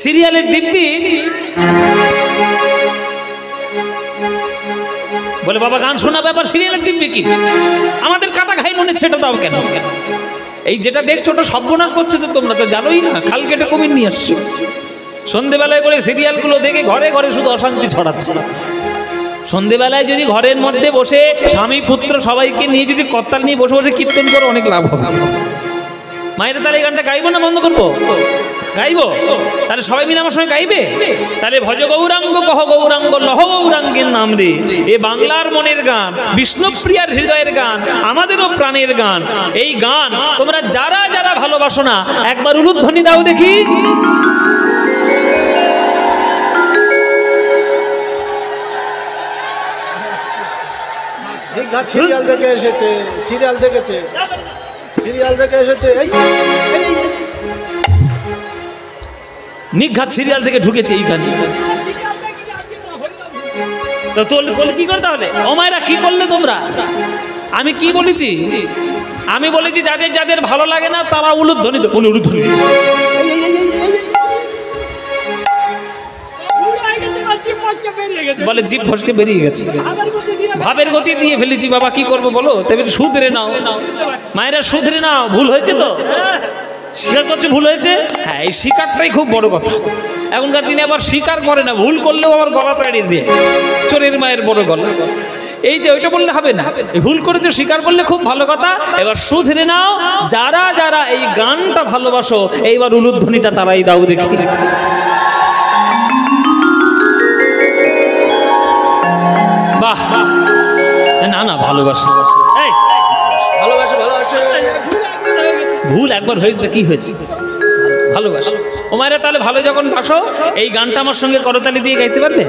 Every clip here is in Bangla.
সিরিয়ালের দিব্যি বলে বাবা গান শোনা ব্যাপার সিরিয়ালের দিব্যি কি? আমাদের কাটা ঘাই মনে ছেটে দাও কেন? এই যেটা দেখছো ওটা সর্বনাশ করছে তো, তোমরা তো জানোই না, খাল কেটে কুমির নিয়ে আসছো। সন্ধেবেলায় করে সিরিয়ালগুলো দেখে ঘরে ঘরে শুধু অশান্তি ছড়াচ্ছে। সন্ধেবেলায় যদি ঘরের মধ্যে বসে স্বামী পুত্র সবাইকে নিয়ে যদি করতাল নিয়ে বসে বসে কীর্তন করো অনেক লাভ হবে। মায়েরা তাহলে এই গানটা গাইবো না বন্ধ করবো? গাইবো। তাহলে সবাই মিলে আমার সঙ্গে গাইবে। তাহলে ভজ গৌরাঙ্গ কহ গৌরাঙ্গ লহ গৌরাঙ্গের নাম রে, এ বাংলার মনের গান, বিষ্ণুপ্রিয়ার হৃদয়ের গান, আমাদেরও প্রাণের গান। এই গান তোমরা যারা যারা ভালোবাসো না একবার উলুধ্বনি দাও দেখি। সিরিয়াল দেখে এসেছে, সিরিয়াল দেখেছে, সিরিয়াল দেখে এসেছে। নিঘাত সিরিয়াল থেকে ঢুকেছে এইখানে। তো তোল কি করে তাহলে? ও মায়েরা কি করলে তোমরা? আমি কি বলেছি? আমি বলেছি যাদের যাদের ভালো লাগে না তারা উলুধ্বনি দেবো। উলুধ্বনি বলে জিভ ফসকে বেরিয়ে গেছে, ভাবের গতি দিয়ে ফেলেছি বাবা, কি করবো বলো? তবে শুধরে নাও মায়েরা, শুধরে নাও। ভুল হয়েছে তো স্বীকার করছে, ভুল হয়েছে। হ্যাঁ, এই স্বীকারটাই খুব বড় কথা। এখনকার দিনে আবার স্বীকার করে না, ভুল করলেও আবার গলা তাড়িয়ে দিয়ে, চোরের মায়ের বড় গলা। এই যে ওইটা বললে হবে না, ভুল করেছো স্বীকার করলে খুব ভালো কথা। এবার শুধরে নাও, যারা যারা এই গানটা ভালোবাসো এইবার উলুধ্বনিটা তারাই দাও দেখি। বাহ, না না ভালোবাসি, ভালোবাসে ভালোবাসে। ভুল একবার হয়েছে কি হয়েছে? ভালোবাসো। ও মায়েরা তাহলে ভালো যখন বাসো এই গানটা আমার সঙ্গে করতালি দিয়ে গাইতে পারবে?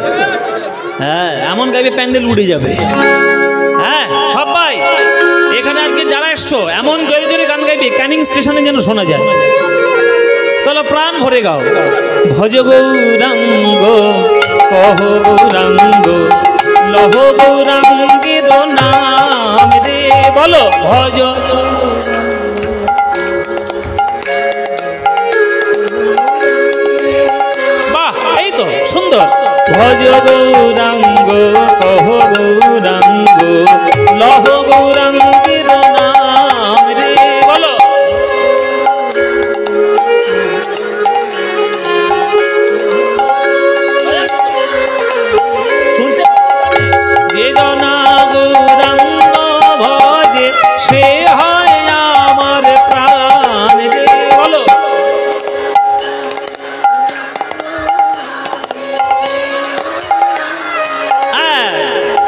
হ্যাঁ, এমন গাইবে প্যান্ডেল উড়ে যাবে। হ্যাঁ সবাই এখানে আজকে যারা এসছো এমন জোরে জোরে গান গাইবে ক্যানিং স্টেশনে যেন শোনা যায়। চলো প্রাণ ভরে গাও। ভজ গৌরাঙ্গ কহ গৌরাঙ্গ লহ গৌরাঙ্গের নাম রে, বলো ভজ। বাহ, এই তো সুন্দর। ভজ গৌরাঙ্গ কহ গৌরাঙ্গ লহ গৌরাঙ্গের নাম রে, বলো। যে জনা গৌরাঙ্গ ভজে সে হয় আমার প্রাণ রে, বলো।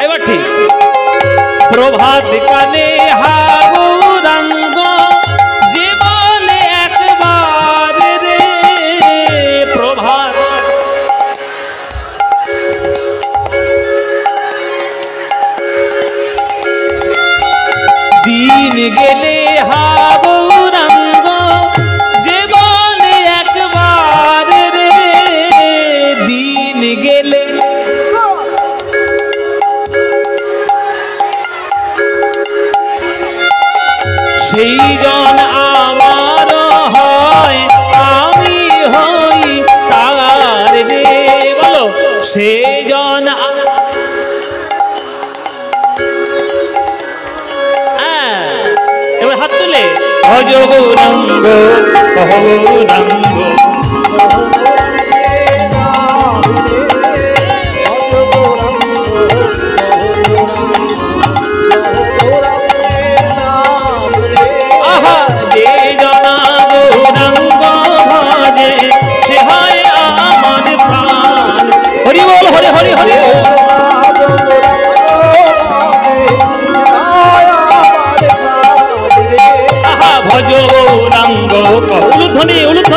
এবার ঠিক। প্রভাত কালে হা গৌরাঙ্গ যে বলে একবার রে, প্রভাত দিন গেলে হা গৌরাঙ্গ যে বলে একবার রে, দিন গেলে সেই জন আমার হয় আমি হই তার রে, বলো। সেই জন এবার হাত তুলে ভজ গৌরাঙ্গ কহ গৌরাঙ্গ আহা, যে জনা গৌরাঙ্গ ভজে সে হয় আমার প্রাণ। হরি বল, হরি হরি হরি। আহা, ভজ গৌরাঙ্গ উলুধ্বনি উলুধ্বনি।